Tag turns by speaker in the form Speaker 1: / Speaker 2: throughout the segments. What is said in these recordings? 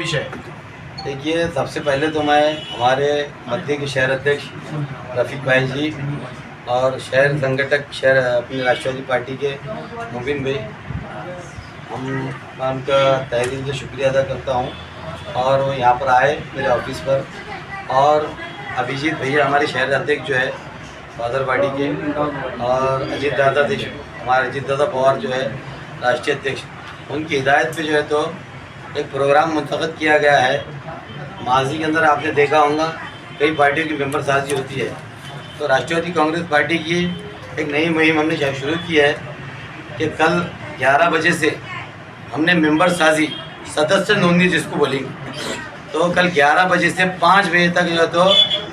Speaker 1: पेश है।
Speaker 2: देखिए, सबसे पहले तो मैं हमारे मध्य के शहर अध्यक्ष रफ़ीक भाई जी और शहर संगठक शहर अपनी राष्ट्रवादी पार्टी के मुबिन भाई, मैं उनका तहे दिल से शुक्रिया अदा करता हूँ। और वो यहाँ पर आए मेरे ऑफिस पर, और अभिजीत भैया हमारे शहर अध्यक्ष जो है बादल पार्टी के, और अजीत दादा हमारे अजीत दादा पवार जो है राष्ट्रीय अध्यक्ष, उनकी हिदायत पे जो है तो एक प्रोग्राम मुंतखब किया गया है। माजी के अंदर आपने देखा होगा कई पार्टियों की मेंबर साजी होती है, तो राष्ट्रवादी कांग्रेस पार्टी की एक नई मुहिम हमने शुरू की है कि कल 11 बजे से हमने मेंबर साजी सदस्य नोंदनी जिसको बोलेंगे, तो कल 11 बजे से 5 बजे तक जो है तो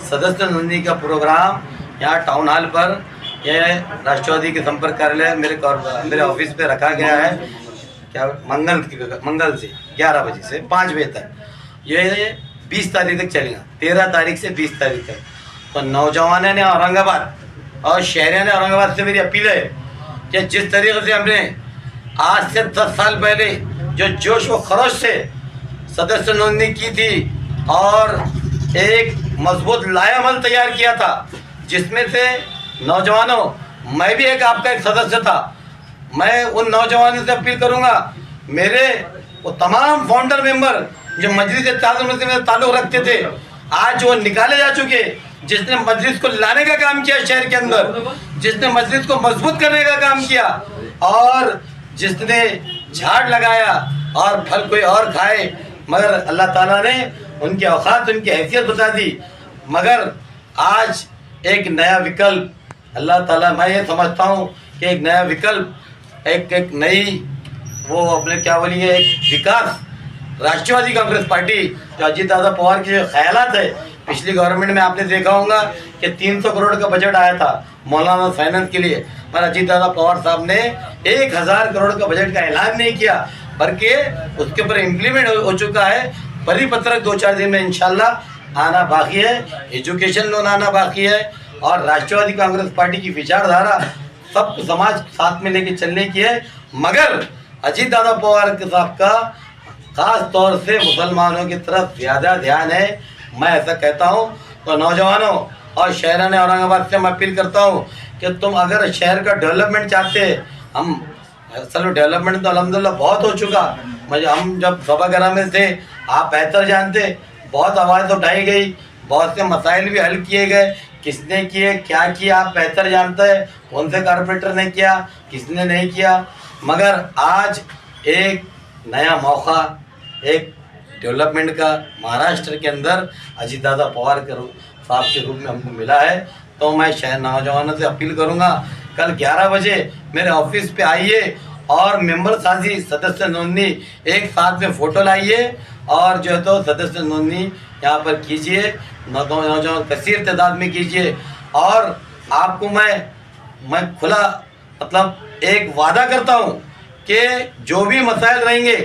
Speaker 2: सदस्य नोंदनी का प्रोग्राम यहाँ टाउन हॉल पर, यह राष्ट्रवादी के संपर्क कार्यालय मेरे ऑफिस पे रखा गया है। क्या मंगल से 11 बजे से 5 बजे तक, ये 20 तारीख तक चलेगा, 13 तारीख से 20 तारीख तक। तो नौजवानों ने औरंगाबाद और शहरियों ने औरंगाबाद से मेरी अपील है कि जिस तरीके से हमने आज से 10 साल पहले जो जोश व खरोश से सदस्य नोंदनी की थी और एक मजबूत लायामल तैयार किया था, जिसमें से नौजवानों, मैं भी एक आपका एक सदस्य था, मैं उन नौजवानों से अपील करूंगा, मेरे वो तमाम फाउंडर मेंबर जो मजलिस ताल्लुक से ताल्लुक रखते थे, आज वो निकाले जा चुके। जिसने मजलिस को लाने का काम किया शहर के अंदर, जिसने मजलिस को मजबूत करने का काम किया, और जिसने झाड़ लगाया और फल कोई और खाए, मगर अल्लाह ताला ने उनकी औकात, उनकी हैसियत बता दी। मगर आज एक नया विकल्प अल्लाह ताला, मैं ये समझता हूँ कि एक नया विकल्प, एक नई वो अपने क्या बोलिए एक विकास, राष्ट्रवादी कांग्रेस पार्टी जो अजीत दादा पवार के जो ख्यालात है, पिछली गवर्नमेंट में आपने देखा होगा कि 300 करोड़ का बजट आया था मौलाना फाइनेंस के लिए, पर अजीत दादा पवार साहब ने 1000 करोड़ का बजट का ऐलान नहीं किया, बल्कि उसके ऊपर इम्प्लीमेंट हो चुका है। परिपत्रक 2-4 दिन में इंशाल्लाह आना बाकी है, एजुकेशन लोन आना बाकी है, और राष्ट्रवादी कांग्रेस पार्टी की विचारधारा सब समाज साथ में लेके चलने की है। मगर अजीत दादा पवार के साहब का खास तौर से मुसलमानों की तरफ ज़्यादा ध्यान है, मैं ऐसा कहता हूँ। तो नौजवानों और शहरों ने औरंगाबाद से मैं अपील करता हूँ कि तुम अगर शहर का डेवलपमेंट चाहते हैं, हम चलो डेवलपमेंट तो अल्हम्दुलिल्लाह बहुत हो चुका, हम जब सभागार में थे आप बेहतर जानते, बहुत आवाज़ उठाई गई, बहुत से मसाइल भी हल किए गए, किसने किए क्या किया आप बेहतर जानते हैं, कौन से कारपोरेटर ने किया किसने नहीं किया। मगर आज एक नया मौका एक डेवलपमेंट का महाराष्ट्र के अंदर अजीत दादा पवार के साहब के रूप में हमको मिला है। तो मैं शहर नौजवानों से अपील करूंगा, कल 11 बजे मेरे ऑफिस पे आइए और मेंबर साजी सदस्य नोंदनी एक साथ में फ़ोटो लाइए, और जो है तो सदस्य नोंदनी यहाँ पर कीजिए, नौजवान कसीर तादाद में कीजिए। और आपको मैं खुला मतलब एक वादा करता हूँ कि जो भी मसाइल रहेंगे,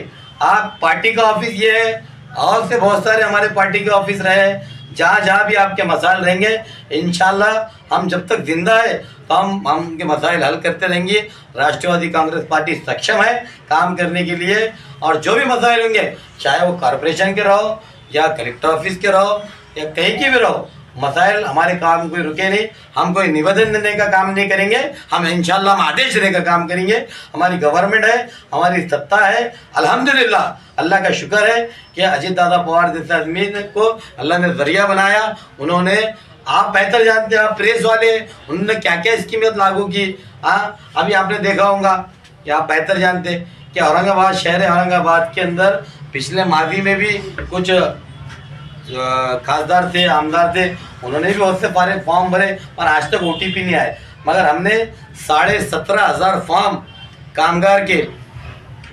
Speaker 2: आप पार्टी का ऑफिस ये है और से बहुत सारे हमारे पार्टी के ऑफिस रहे, जहाँ भी आपके मसाइल रहेंगे इंशाल्लाह हम जब तक जिंदा है तो हम उनके मसाइल हल करते रहेंगे। राष्ट्रवादी कांग्रेस पार्टी सक्षम है काम करने के लिए, और जो भी मसाइल होंगे, चाहे वो कॉरपोरेशन के रहो या कलेक्टर ऑफिस के रहो या कहीं के भी रहो, मसाइल हमारे काम कोई रुके नहीं। हम कोई निवेदन देने का काम नहीं करेंगे, हम इंशाल्लाह हम आदेश देने का काम करेंगे। हमारी गवर्नमेंट है, हमारी सत्ता है, अल्हम्दुलिल्लाह अल्लाह का शुक्र है कि अजीत दादा पवार जैसे आदमी को अल्लाह ने जरिया बनाया। उन्होंने, आप बेहतर जानते हैं, आप प्रेस वाले, उन्होंने क्या क्या स्कीमें लागू की। अभी आपने देखा होगा कि आप बेहतर जानते कि औरंगाबाद शहर औरंगाबाद के अंदर पिछले मादी में भी कुछ खासदार थे, आमदार थे, उन्होंने भी बहुत से सारे फॉर्म भरे और आज तक OTP नहीं आए। मगर हमने 17,500 फॉर्म कामगार के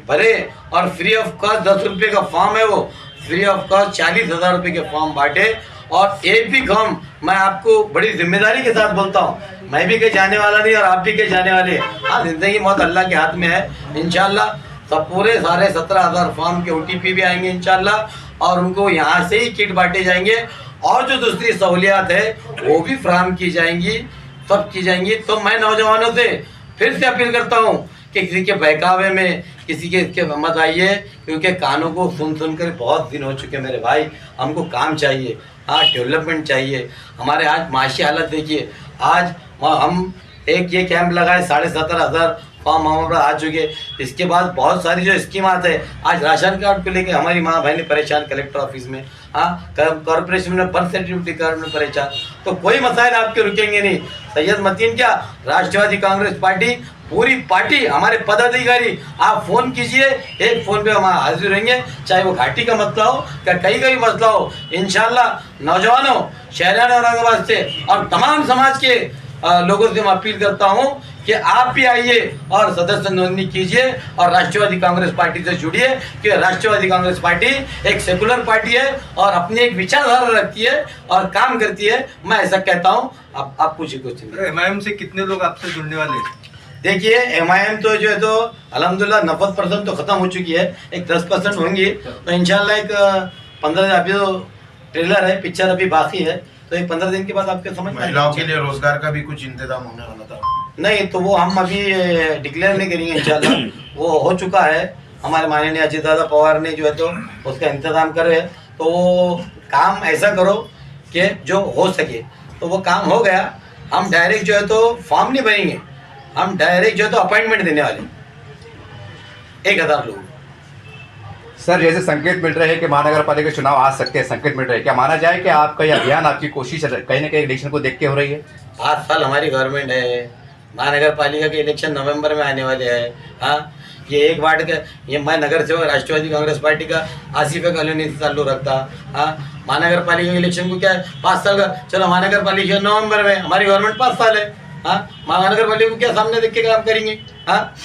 Speaker 2: भरे, और फ्री ऑफ कॉस्ट 10 रुपये का फॉर्म है, वो फ्री ऑफ कॉस्ट 40,000 रुपये के फॉर्म बांटे। और एक भी काम, मैं आपको बड़ी जिम्मेदारी के साथ बोलता हूँ, मैं भी कहीं जाने वाला नहीं और आप भी कहीं जाने वाले। हाँ, जिंदगी मौत अल्लाह के हाथ में है। इंशाल्लाह सब पूरे सारे 17,000 फॉर्म के OTP भी आएंगे इंशाल्लाह, और उनको यहाँ से ही किट बांटे जाएंगे, और जो दूसरी सहूलियात है वो भी फराहम की जाएंगी, सब की जाएंगी। तो मैं नौजवानों से फिर से अपील करता हूँ कि किसी के बहकावे में, किसी के इसके मत आइए, क्योंकि कानों को सुन कर बहुत दिन हो चुके मेरे भाई। हमको काम चाहिए, हाँ डेवलपमेंट चाहिए। हमारे आज माशी हालत देखिए, आज हम एक ये कैंप लगाए 17,500 फॉर्म हमारे पास आ चुके। इसके बाद बहुत सारी जो स्कीम आते हैं, आज राशन कार्ड को लेके हमारी माँ बहनें परेशान कलेक्टर ऑफिस में, हाँ कॉर्पोरेशन में बर्थ सर्टिफिकेट कार्ड में परेशान। तो कोई मसाइल आपके रुकेंगे नहीं। सैयद मतीन क्या, राष्ट्रवादी कांग्रेस पार्टी पूरी पार्टी, हमारे पदाधिकारी, आप फ़ोन कीजिए, एक फ़ोन पे हम हाजिर रहेंगे, चाहे वो घाटी का मसला हो या कहीं का भी मसला हो। इंशाल्लाह नौजवानों, शहरियान औरंगाबाद से और तमाम समाज के लोगों से मैं अपील करता हूं कि आप भी आइए और सदस्य नोंदणी कीजिए और राष्ट्रवादी कांग्रेस पार्टी से जुड़िए, क्योंकि राष्ट्रवादी कांग्रेस पार्टी एक सेकुलर पार्टी है और अपनी एक विचारधारा रखती है और काम करती है। मैं ऐसा कहता हूं। आप पूछिए क्वेश्चन।
Speaker 1: एमआईएम से कितने लोग आपसे जुड़ने वाले हैं?
Speaker 2: देखिए एमआईएम तो जो है तो अल्हम्दुलिल्लाह 90% तो ख़त्म हो चुकी है, एक 10% होंगी। तो इंशाल्लाह एक 15 अभी तो ट्रेलर है, पिक्चर अभी बाकी है, तो एक 15 दिन के बाद आपके समझ में।
Speaker 3: महिलाओं के लिए रोजगार का भी कुछ इंतजाम होने वाला था?
Speaker 2: नहीं, तो वो हम अभी डिक्लेयर नहीं करेंगे इंशाल्लाह। वो हो चुका है, हमारे माननीय अजीत दादा पवार ने जो है तो उसका इंतजाम कर रहे हैं। तो वो काम ऐसा करो कि जो हो सके, तो वो काम हो गया। हम डायरेक्ट जो है तो फॉर्म नहीं भरेंगे, हम डायरेक्ट जो है तो अपॉइंटमेंट देने वाले 1000 लोग।
Speaker 4: सर जैसे संकेत मिल रहे हैं कि महानगर पालिका चुनाव आ सकते हैं, संकेत मिल रहे हैं, क्या माना जाए कि आपका यह अभियान, आपकी कोशिश कहीं ना कहीं इलेक्शन को देख के हो रही है?
Speaker 2: 8 साल हमारी गवर्नमेंट है, महानगर पालिका के इलेक्शन नवंबर में आने वाले हैं। हाँ, ये एक वार्ड का, ये मैं नगर सेवक राष्ट्रवादी कांग्रेस पार्टी का आसिफा कॉलोनी से ताल्लुक रखता। हाँ, महानगर पालिका के इलेक्शन को क्या है 5 साल का, चलो महानगर पालिका नवंबर में, हमारी गवर्नमेंट 5 साल है। हाँ, महानगर पालिका को क्या सामने देख के काम करेंगे? हाँ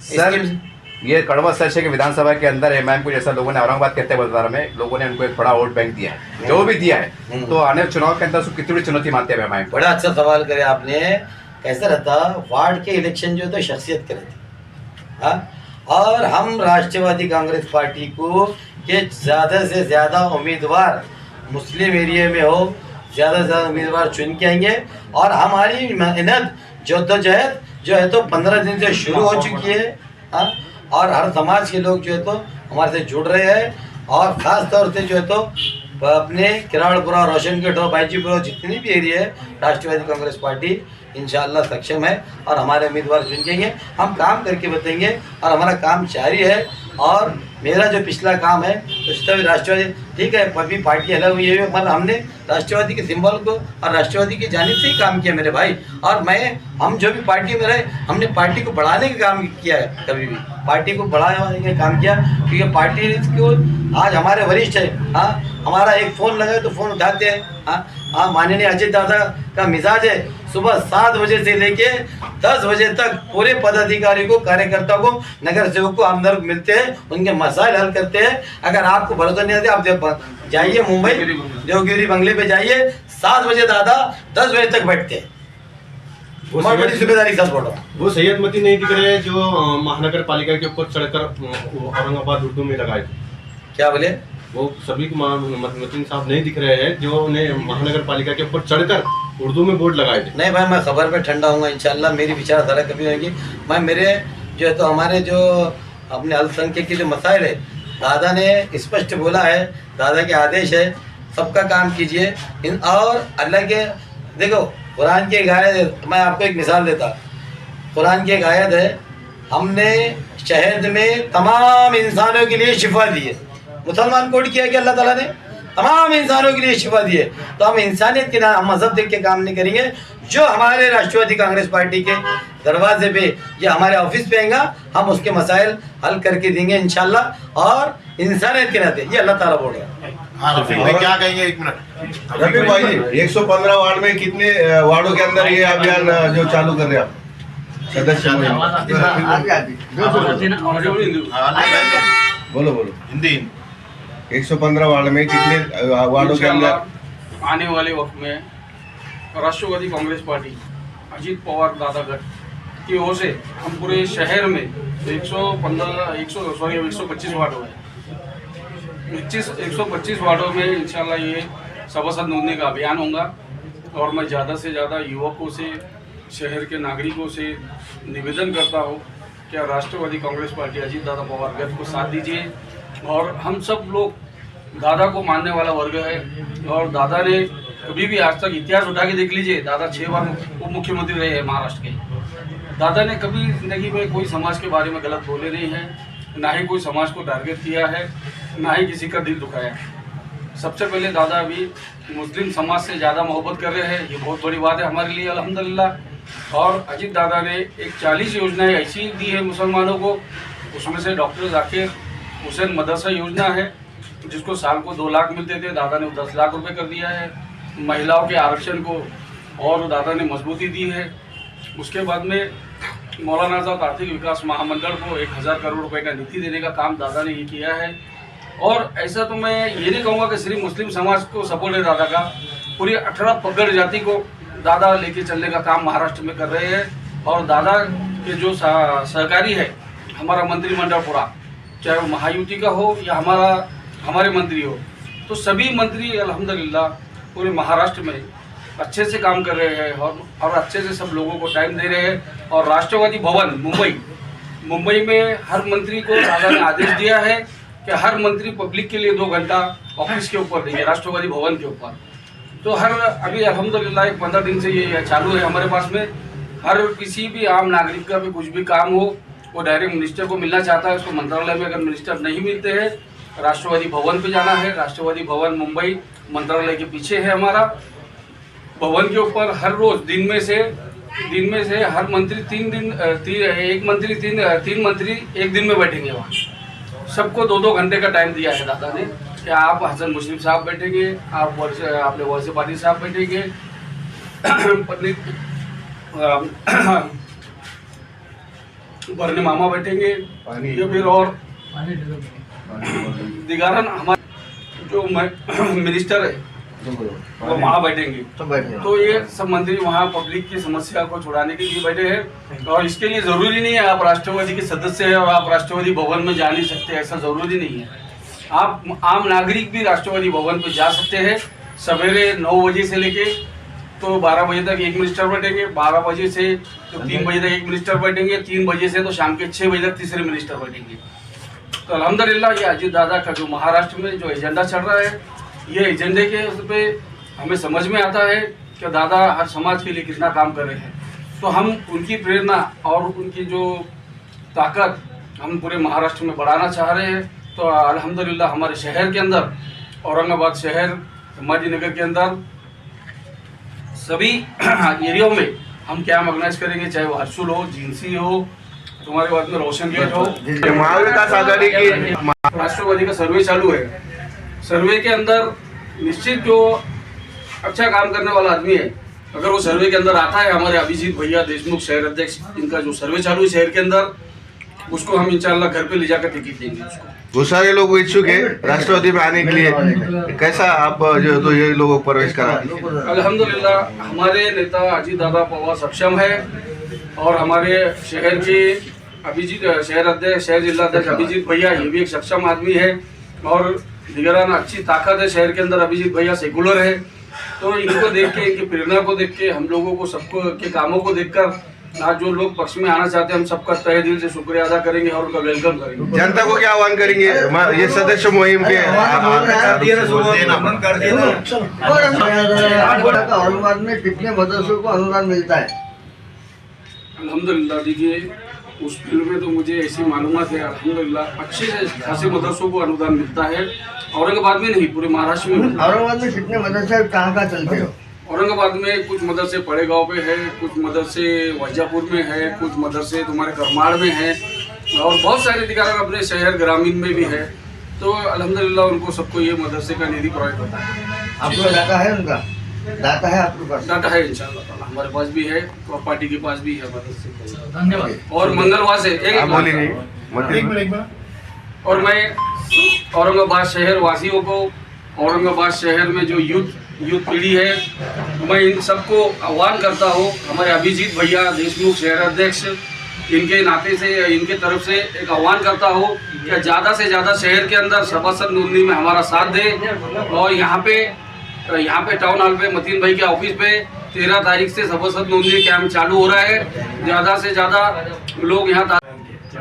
Speaker 4: सर ये कड़वा सच है कि विधानसभा के अंदर एमआईएम को, जैसा लोगों ने औरंगाबाद कहते हैं बलदारा में, लोगों ने उनको एक बड़ा वोट बैंक दिया है, जो भी दिया है, तो आने चुनाव के अंदर उसको कितनी बड़ी चुनौती मानते हैं एमआईएम?
Speaker 2: बड़ा अच्छा सवाल करे आपने। कैसा रहता वार्ड के इलेक्शन जो है तो शख्सियत करे थे। हाँ, और हम राष्ट्रवादी कांग्रेस पार्टी को कि ज़्यादा से ज़्यादा उम्मीदवार मुस्लिम एरिया में हो, ज़्यादा से ज़्यादा उम्मीदवार चुन के आएंगे। और हमारी मेहनत जद्दोजहद जो है तो 15 दिन से शुरू हो चुकी है। हाँ, और हर समाज के लोग जो है तो हमारे से जुड़ रहे हैं। और ख़ास तौर से जो है तो अपने किराड़पुरा, रोशनगढ़ और बाईजीपुरा जितनी भी एरिया है, राष्ट्रवादी कांग्रेस पार्टी इंशाअल्लाह सक्षम है और हमारे उम्मीदवार चुनेंगे। हम काम करके बताएंगे और हमारा काम जारी है। और मेरा जो पिछला काम है तो राष्ट्रवादी, ठीक है अभी पार्टी अलग हुई है, मतलब हमने राष्ट्रवादी के सिंबल को और राष्ट्रवादी की जानिब से ही काम किया मेरे भाई। और हम जो भी पार्टी में रहे, हमने पार्टी को बढ़ाने का काम किया है, कभी भी पार्टी को बढ़ाने का काम किया, क्योंकि पार्टी को आज हमारे वरिष्ठ है। हाँ, हमारा एक फ़ोन लगाए तो फ़ोन उठाते हैं। हाँ, माननीय अजीत दादा का मिजाज है, सुबह 7 बजे से लेके 10 बजे तक पूरे पदाधिकारी को, कार्यकर्ता को, नगर सेवक को हम लोग मिलते हैं, उनके मसाइल हल करते हैं। अगर आपको भरोसा नहीं आता, आप जाइए मुंबई देवगिरी बंगले पे जाइए, 7 बजे दादा 10 बजे तक बैठते हैं। बहुत बड़ी जिम्मेदारी साथ बोल रहा हूँ।
Speaker 1: वो सैयद मतीन नहीं दिख रहे हैं जो महानगर पालिका के ऊपर चढ़कर औरंगाबाद उर्दू में लगाए थे?
Speaker 2: क्या बोले?
Speaker 1: वो सभी मतीन साहब नहीं दिख रहे हैं जो उन्हें महानगर पालिका के ऊपर चढ़कर उर्दू में बोर्ड लगाए थे?
Speaker 2: नहीं भाई, मैं खबर पे ठंडा हूँ इंशाल्लाह, मेरी विचारधारा कभी होगी। मैं मेरे जो है तो हमारे जो अपने अल्पसंख्यक के जो मसाइल है, दादा ने स्पष्ट बोला है, दादा के आदेश है, सबका काम कीजिए। और अल्लाह के देखो कुरान की एक आयत है, मैं आपको एक मिसाल देता। कुरान की एक आयत है, हमने शहद में तमाम इंसानों के लिए शिफा दी है। मुसलमान कोड किया कि अल्लाह ताला ने तमाम इंसानों के लिए शिफा दी है। तो हम इंसानियत के नाम, हम मजहब देख के काम नहीं करेंगे। जो हमारे राष्ट्रवादी कांग्रेस पार्टी के दरवाजे पे या हमारे ऑफिस पे आएगा, हम उसके मसाइल हल करके देंगे इंशाल्लाह। और इंसानियत के नाते ये अल्लाह ताला बोल रहा है।
Speaker 3: हाँ, रफीक भाई क्या कहेंगे? 1 मिनट।
Speaker 5: रफीक भाई, 115 वार्ड में कितने वार्डों के अंदर ये अभियान जो चालू कर रहे हैं आप सदस्य? बोलो बोलो।
Speaker 3: हिंदी।
Speaker 5: 115 वार्ड में कितने वार्डों के अंदर?
Speaker 6: आने वाले वक्त में राष्ट्रवादी कांग्रेस पार्टी अजीत पवार दादागढ़ की ओर से हम पूरे शहर में 125 वार्डों में 125 वार्डों में इंशाल्लाह ये सभासद नोंदणी का अभियान होगा। और मैं ज़्यादा से ज़्यादा युवकों से, शहर के नागरिकों से निवेदन करता हूँ क्या राष्ट्रवादी कांग्रेस पार्टी अजीत दादा पवार गठ को साथ दीजिए। और हम सब लोग दादा को मानने वाला वर्ग है और दादा ने कभी भी आज तक इतिहास उठा के देख लीजिए, दादा 6 बार उप मुख्यमंत्री रहे हैं महाराष्ट्र के। दादा ने कभी जिंदगी में कोई समाज के बारे में गलत बोले नहीं है, ना ही कोई समाज को टारगेट किया है, ना ही किसी का दिल दुखाया। सबसे पहले दादा अभी मुस्लिम समाज से ज़्यादा मोहब्बत कर रहे हैं, ये बहुत बड़ी बात है हमारे लिए अल्हम्दुलिल्लाह। और अजीत दादा ने एक 40 योजनाएं ऐसी दी है मुसलमानों को, उसमें से डॉक्टर जाकिर हुसैन मदरसा योजना है जिसको साल को 2 लाख मिलते थे, दादा ने 10 लाख रुपए कर दिया है। महिलाओं के आरक्षण को और दादा ने मजबूती दी है। उसके बाद में मौलाना आज़ाद आर्थिक विकास महामंडल को 1000 करोड़ रुपए का निधि देने का काम दादा ने ये किया है। और ऐसा तो मैं ये नहीं कहूँगा कि सिर्फ मुस्लिम समाज को सपोर्ट है दादा का, पूरी 18 पगड़ जाति को दादा लेके चलने का काम महाराष्ट्र में कर रहे हैं। और दादा के जो सहकारी है हमारा मंत्रिमंडल पूरा, चाहे वो महायुति का हो या हमारे मंत्री हो, तो सभी मंत्री अल्हम्दुलिल्लाह पूरे महाराष्ट्र में अच्छे से काम कर रहे हैं और अच्छे से सब लोगों को टाइम दे रहे हैं। और राष्ट्रवादी भवन मुंबई में हर मंत्री को दादा ने आदेश दिया है कि हर मंत्री पब्लिक के लिए 2 घंटा ऑफिस के ऊपर देंगे, राष्ट्रवादी भवन के ऊपर। तो अभी अल्हम्दुलिल्लाह 15 दिन से ये चालू है हमारे पास में। हर किसी भी आम नागरिक का भी कुछ भी काम हो वो डायरेक्ट मिनिस्टर को मिलना चाहता है, उसको मंत्रालय में अगर मिनिस्टर नहीं मिलते हैं राष्ट्रवादी भवन पे जाना है। राष्ट्रवादी भवन मुंबई मंत्रालय के पीछे है हमारा। भवन के ऊपर हर रोज दिन में से हर मंत्री 3 मंत्री एक दिन में बैठेंगे। वहाँ सबको 2-2 घंटे का टाइम दिया है दादा ने कि आप हसन मुस्लिम साहब बैठेंगे, आप अपने वर्षे पाटिल साहब बैठेंगे, बरने मामा बैठेंगे, या फिर और दिगारन हमारे जो मिनिस्टर है वो वहाँ बैठेंगे। तो ये सब मंत्री वहाँ पब्लिक की समस्या को छुड़ाने के लिए बैठे हैं। और इसके लिए ज़रूरी नहीं है आप राष्ट्रवादी के सदस्य हैं और आप राष्ट्रवादी भवन में जा नहीं सकते, ऐसा ज़रूरी नहीं है। आप आम नागरिक भी राष्ट्रवादी भवन पे जा सकते हैं। सवेरे 9 बजे से लेके तो 12 बजे तक एक मिनिस्टर बैठेंगे, 12 बजे से तो 3 बजे तक एक मिनिस्टर बैठेंगे, 3 बजे से तो शाम के 6 बजे तक तीसरे मिनिस्टर बैठेंगे। तो अल्हम्दुलिल्लाह ये अजीत दादा का जो महाराष्ट्र में जो एजेंडा चल रहा है, ये एजेंडे के उस पर हमें समझ में आता है कि दादा हर समाज के लिए कितना काम कर रहे हैं। तो हम उनकी प्रेरणा और उनकी जो ताकत हम पूरे महाराष्ट्र में बढ़ाना चाह रहे हैं। तो अल्हम्दुलिल्लाह हमारे शहर के अंदर, औरंगाबाद शहर, संभाजीनगर के अंदर सभी एरियो में हम कैंप ऑर्गेनाइज करेंगे, चाहे वो हर्सुल हो, जिंसी हो, तुम्हारे बाद में रोशन गेट हो।
Speaker 5: महाविकास आघाड़ी की
Speaker 6: राष्ट्रवादी का सर्वे चालू है। सर्वे के अंदर निश्चित जो अच्छा काम करने वाला आदमी है, अगर वो सर्वे के अंदर आता है, हमारे अभिजीत भैया देशमुख शहर अध्यक्ष, इनका जो सर्वे चालू है शहर के अंदर, उसको हम इंशाल्लाह घर पे ले जाकर टिकट देंगे उसको।
Speaker 5: बहुत सारे लोग इच्छुक है राष्ट्रवादी में आने के लिए, कैसा आप जो तो ये लोगों को प्रवेश करा?
Speaker 6: अल्हम्दुलिल्लाह हमारे नेता अजीत दादा पवार सक्षम है और हमारे शहर के अभिजीत शहर अध्यक्ष, शहर जिला अध्यक्ष अभिजीत भैया, ये भी एक सक्षम आदमी है और दिगराना अच्छी ताकत है शहर के अंदर। अभिजीत भैया सेकुलर है, तो इनको देख के, इनकी प्रेरणा को देख के, हम लोगों को सबको के कामों को देखकर आज जो लोग पक्ष में आना चाहते हैं, हम सबका तहे दिल से शुक्रिया अदा करेंगे और उनका वेलकम करेंगे।
Speaker 5: जनता को क्या आह्वान करेंगे ये सदस्य मुहिम के?
Speaker 7: औरंगाबाद में कितने मदरसों को अनुदान मिलता है?
Speaker 6: अल्हम्दुलिल्लाह देखिए उस फील्ड में तो मुझे ऐसी मालूमात है, अल्हम्दुलिल्लाह अच्छे से खासे मदरसों को अनुदान मिलता है। औरंगाबाद में नहीं, पूरे महाराष्ट्र में।
Speaker 7: औरंगाबाद में कितने मदरसे कहाँ चलते हो?
Speaker 6: औरंगाबाद में कुछ मदरसे पड़े गाँव पे है, कुछ मदरसे वजापुर में है, कुछ मदरसे तुम्हारे करमाड़ में है और बहुत सारे दिगार अपने शहर ग्रामीण में भी है। तो अल्हम्दुलिल्लाह उनको सबको ये मदरसे का निधि प्रोवाइड होता है।
Speaker 7: आपको डाटा है उनका? डाटा है आपके पास?
Speaker 6: डाटा है इंशाल्लाह ताला, हमारे पास भी है और पार्टी के पास भी है मदरसे। धन्यवाद। और मंगलवार से और मैं औरंगाबाद शहर वासियों को, औरंगाबाद शहर में जो यूथ पीढ़ी है, मैं इन सबको आह्वान करता हूँ, हमारे अभिजीत भैया देशमुख शहर अध्यक्ष, इनके नाते से, इनके तरफ से एक आह्वान करता हूँ कि ज़्यादा से ज़्यादा शहर के अंदर सभासद नोंदणी में हमारा साथ दे। और यहाँ पे टाउन हॉल पे मतीन भाई के ऑफिस पे 13 तारीख से सभासद नोंदणी कैंप चालू हो रहा है। ज़्यादा से ज़्यादा लोग यहाँ
Speaker 7: ये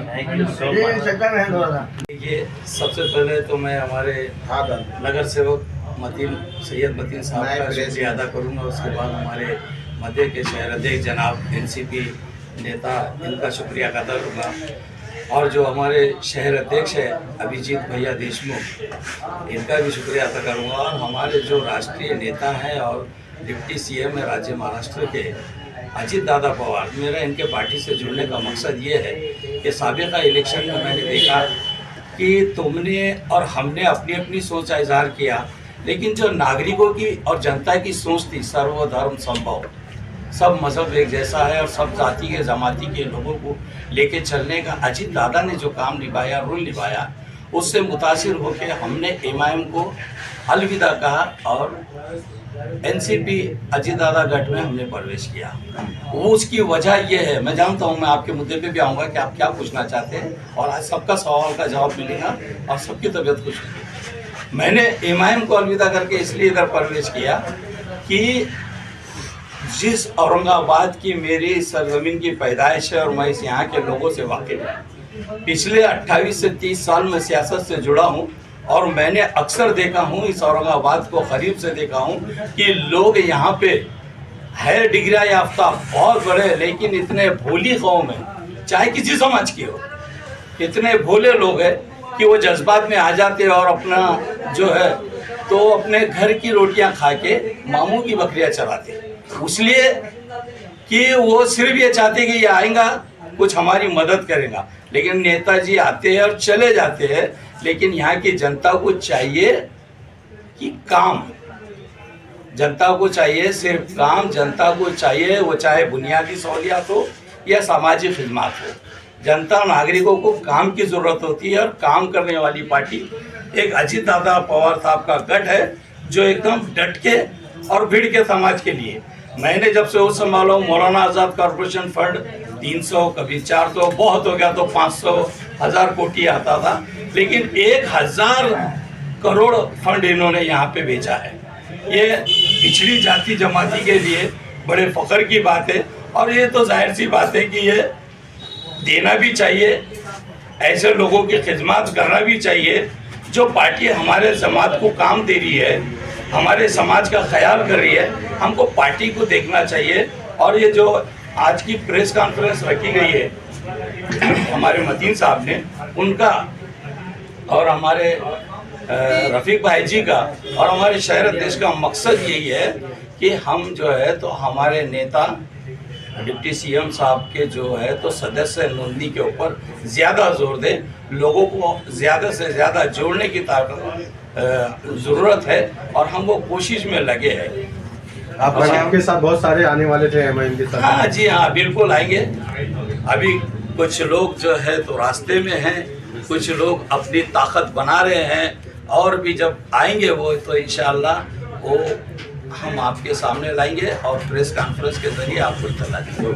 Speaker 7: सच्चा महल हो रहा।
Speaker 2: देखिए, सबसे पहले तो मैं हमारे नगर सेवक सैयद मतीन साहब का शुक्रिया अदा करूँगा। उसके बाद हमारे मध्य के शहर अध्यक्ष जनाब एनसीपी नेता, इनका शुक्रिया अदा करूँगा। और जो हमारे शहर अध्यक्ष है अभिजीत भैया देशमुख, इनका भी शुक्रिया अदा करूँगा। और हमारे जो राष्ट्रीय नेता हैं और डिप्टी सीएम है राज्य महाराष्ट्र के अजीत दादा पवार, मेरा इनके पार्टी से जुड़ने का मकसद ये है कि साबिका इलेक्शन में मैंने देखा कि तुमने और हमने अपनी अपनी सोच का इजहार किया, लेकिन जो नागरिकों की और जनता की सोच थी सर्वधर्म संभव, सब मजहब एक जैसा है और सब जाति के जमाती के लोगों को लेके चलने का अजीत दादा ने जो काम निभाया, रोल निभाया, उससे मुतासिर होकर हमने एमआईएम को अलविदा कहा और एनसीपी अजीत दादा गठ में हमने प्रवेश किया। वो उसकी वजह ये है, मैं जानता हूँ, मैं आपके मुद्दे पे भी आऊँगा कि आप क्या पूछना चाहते हैं और आज सबका सवाल का जवाब मिलेगा और सबकी तबीयत खुश होगी। मैंने एमआईएम को अलविदा करके इसलिए इधर प्रवेश किया कि जिस औरंगाबाद की मेरी सरजमीन की पैदाइश है और मैं इस यहाँ के लोगों से वाकिफ हूँ, पिछले 28 से 30 साल में सियासत से जुड़ा हूँ और मैंने अक्सर देखा हूँ, इस औरंगाबाद को करीब से देखा हूँ कि लोग यहाँ पे है डिग्रियाँ याफ्ता बहुत बड़े, लेकिन इतने भोली कौम है, चाहे किसी समाज की हो, इतने भोले लोग हैं कि वो जज्बात में आ जाते हैं और अपना जो है तो अपने घर की रोटियां खा के मामू की बकरियां चराते, इसलिए कि वो सिर्फ ये चाहते कि ये आएगा कुछ हमारी मदद करेगा। लेकिन नेताजी आते हैं और चले जाते हैं, लेकिन यहाँ की जनता को चाहिए कि काम, जनता को चाहिए सिर्फ काम, जनता को चाहिए वो चाहे बुनियादी सहूलियात हो या सामाजिक खिदमत हो, जनता नागरिकों को काम की ज़रूरत होती है और काम करने वाली पार्टी एक अजीत दादा पवार साहब का गठ है जो एकदम डट के और भिड़ के समाज के लिए। मैंने जब से वो संभाला हूँ, मौलाना आज़ाद कॉरपोरेशन फंड 300 कभी 400 बहुत हो गया तो 500 1000 कोटी आता था, लेकिन 1000 करोड़ फंड इन्होंने यहाँ पे भेजा है। ये पिछड़ी जाति जमाती के लिए बड़े फख्र की बात है और ये तो जाहिर सी बात है कि ये देना भी चाहिए, ऐसे लोगों की खिदमत करना भी चाहिए। जो पार्टी हमारे समाज को काम दे रही है, हमारे समाज का ख्याल कर रही है, हमको पार्टी को देखना चाहिए। और ये जो आज की प्रेस कॉन्फ्रेंस रखी गई है हमारे मतीन साहब ने, उनका और हमारे रफ़ीक भाई जी का और हमारे शहर अध्यक्ष का मकसद यही है कि हम जो है तो हमारे नेता डिप्टी सीएम साहब के जो है तो सदस्य नोंदणी के ऊपर ज़्यादा जोर दें, लोगों को ज़्यादा से ज़्यादा जोड़ने की ज़रूरत है और हम वो कोशिश में लगे हैं।
Speaker 1: आपके साथ बहुत सारे आने वाले थे एमआईएम के साथ।
Speaker 2: हाँ जी हाँ, बिल्कुल आएंगे। अभी कुछ लोग जो है तो रास्ते में हैं, कुछ लोग अपनी ताकत बना रहे हैं और भी जब आएंगे वो तो इंशाअल्लाह वो हम आपके सामने लाएंगे और प्रेस कॉन्फ्रेंस के जरिए आपको इत्तला देंगे।